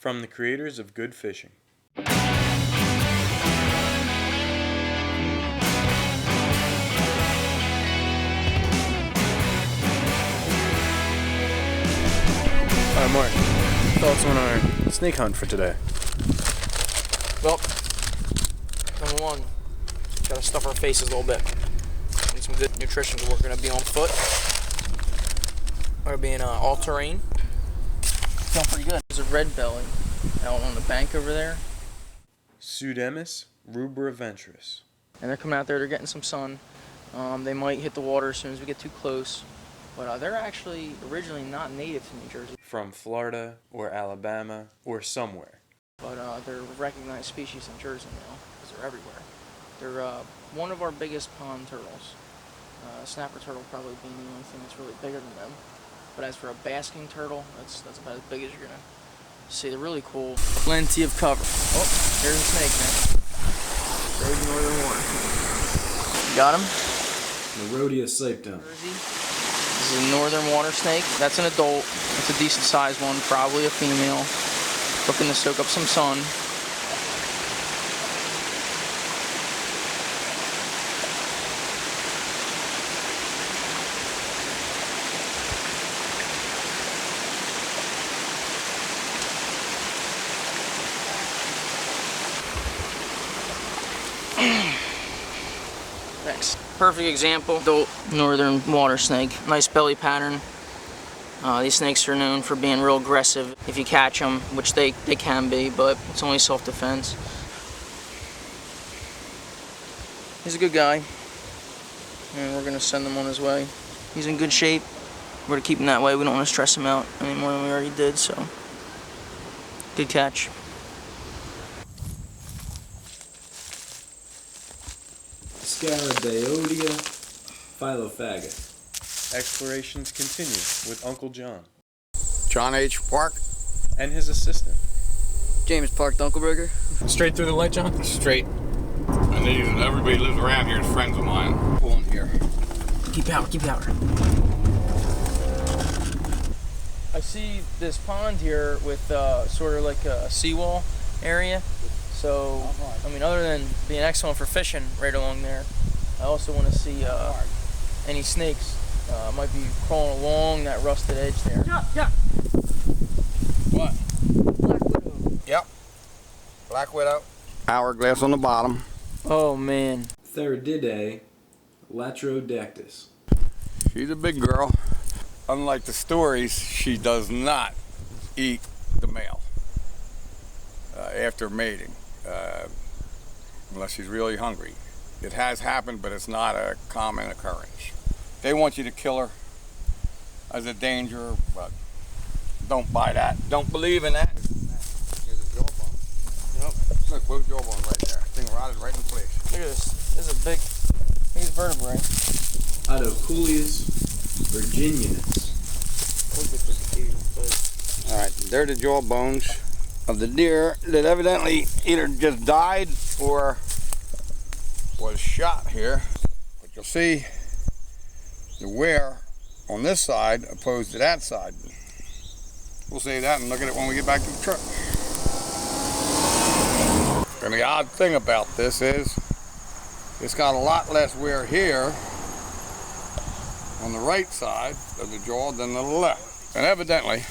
From the creators of Good Fishing. Alright, Mark, thoughts on our snake hunt for today? Well, number one, gotta stuff our faces a little bit. Need some good nutrition. We're gonna be on foot. We're gonna be in all terrain. Feeling pretty good. There's a red belly out on the bank over there. Pseudemus rubraventris. And they're coming out there, they're getting some sun. They might hit the water as soon as we get too close. But they're actually originally not native to New Jersey. From Florida or Alabama or somewhere. But they're a recognized species in Jersey now, because they're everywhere. They're one of our biggest pond turtles. Snapper turtle probably being the only thing that's really bigger than them. But as for a basking turtle, that's about as big as you're gonna see. They're really cool. Plenty of cover. Oh, there's a snake, man. Straight in northern water. Got him? The Rhodia cyptum. This is a northern water snake. That's an adult. It's a decent sized one, probably a female. Looking to soak up some sun. Thanks. Perfect example, adult northern water snake. Nice belly pattern. These snakes are known for being real aggressive if you catch them, which they can be, but it's only self-defense. He's a good guy, and we're gonna send him on his way. He's in good shape. We're gonna keep him that way. We don't want to stress him out any more than we already did, so good catch. Scarabæodia phylophaga. Explorations continue with Uncle John. John H. Park. And his assistant. James Park, Dunkelberger. Straight through the light, John? Straight. And everybody lives around here is friends of mine. Pull in here. Keep power, keep power. I see this pond here with sort of like a seawall area. So, I mean, other than being excellent for fishing right along there, I also want to see any snakes might be crawling along that rusted edge there. Yeah. What? Black widow. Yep. Black widow. Hourglass on the bottom. Oh, man. Therididae latrodactys. She's a big girl. Unlike the stories, she does not eat the male after mating, unless she's really hungry. It has happened, but it's not a common occurrence. They want you to kill her as a danger, but don't buy that. Don't believe in that. Here's a jawbone. Yep. Look, blue jawbone right there. Thing rotted right in place. Look at this. This is a big vertebrae. Odocoolius virginianus. All right, they're the jawbones of the deer that evidently either just died or was shot here. But you'll see the wear on this side opposed to that side. We'll see that and look at it when we get back to the truck. And the odd thing about this is it's got a lot less wear here on the right side of the jaw than the left. And evidently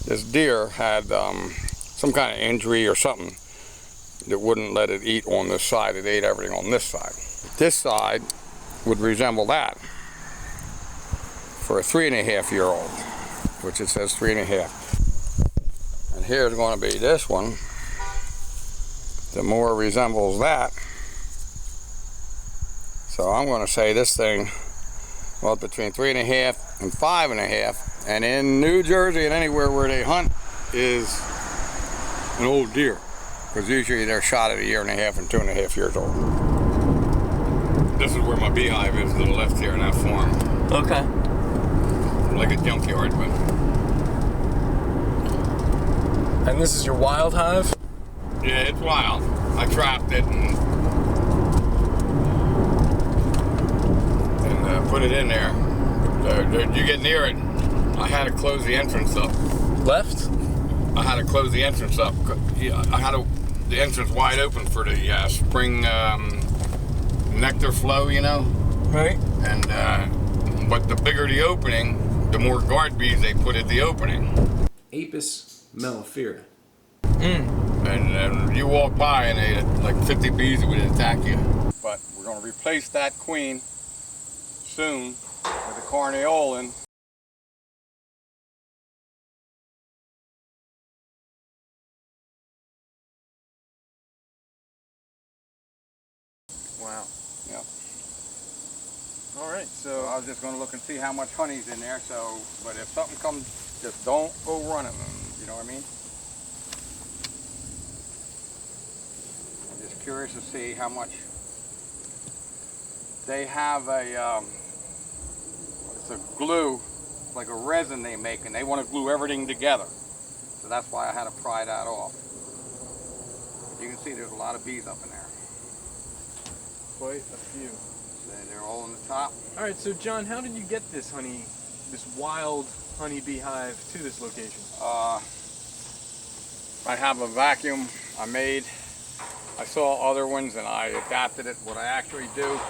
this deer had some kind of injury or something that wouldn't let it eat on this side. It ate everything on this side. This side would resemble that for a 3.5-year-old, which it says 3.5. And here's going to be this one that more resembles that. So I'm going to say this thing, well, between 3.5 and 5.5, and in New Jersey and anywhere where they hunt is an old deer, because usually they're shot at 1.5 years and 2.5 years old. This is where my beehive is to the left here in that form. Okay. Like a junkyard, but. And this is your wild hive? Yeah, it's wild. I trapped it and put it in there. You get near it, I had to close the entrance up. Left? I had to close the entrance up. I had the entrance wide open for the spring nectar flow, you know. Right. And but the bigger the opening, the more guard bees they put at the opening. Apis mellifera. And you walk by and they had like 50 bees that would attack you. But we're going to replace that queen soon with a carniolan. Wow. Yeah. All right. So I was just going to look and see how much honey's in there. So, but if something comes, just don't go running. You know what I mean? I'm just curious to see how much. They have a, it's a glue, like a resin they make, and they want to glue everything together. So that's why I had to pry that off. But you can see there's a lot of bees up in there. Quite a few. So they're all on the top. All right. So John, how did you get this honey, this wild honeybee hive to this location? I have a vacuum I made. I saw other ones and I adapted it. What I actually do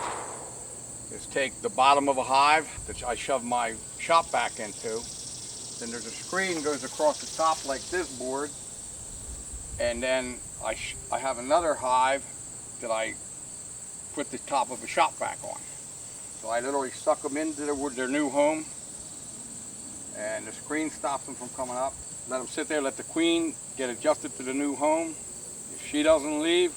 is take the bottom of a hive that I shove my shop vac into. Then there's a screen goes across the top like this board. And then I have another hive that I put the top of a shop vac on. So I literally suck them into their new home. And the screen stops them from coming up. Let them sit there, let the queen get adjusted to the new home. If she doesn't leave,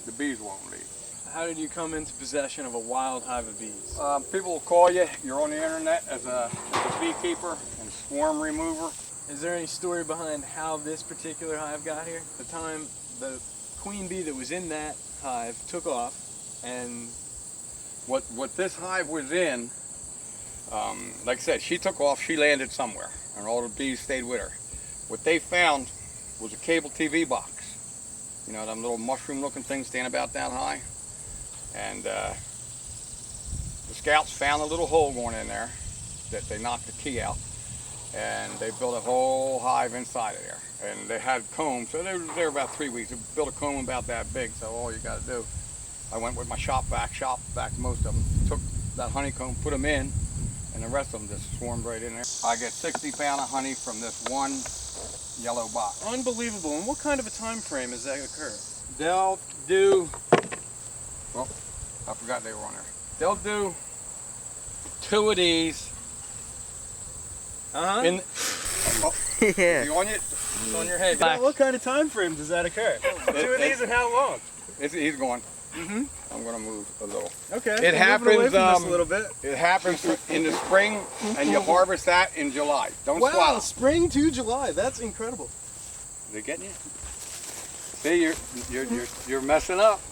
the bees won't leave. How did you come into possession of a wild hive of bees? People will call you. You're on the internet as a beekeeper and swarm remover. Is there any story behind how this particular hive got here? The time the queen bee that was in that hive took off, and What this hive was in, like I said, she took off, she landed somewhere, and all the bees stayed with her. What they found was a cable TV box. You know, them little mushroom-looking things standing about that high. And the scouts found a little hole going in there that they knocked the key out, and they built a whole hive inside of there. And they had combs, so they were there about 3 weeks. They built a comb about that big, so all you got to do, I went with my shop vac most of them, took that honeycomb, put them in, and the rest of them just swarmed right in there. I get 60 pounds of honey from this one yellow box. unbelievable. And what kind of a time frame does that occur? They'll do, well, I forgot they were on there. They'll do 2 of these in, Yeah. you on it? It's on your head. Back. What kind of time frame does that occur? 2 of these and how long? He's going. I'm going to move a little. Okay. It we're moving away happens, from this a little bit. It happens in the spring, and you harvest that in July. Don't Wow, swallow. spring to July. That's incredible. They getting you? See, you're messing up.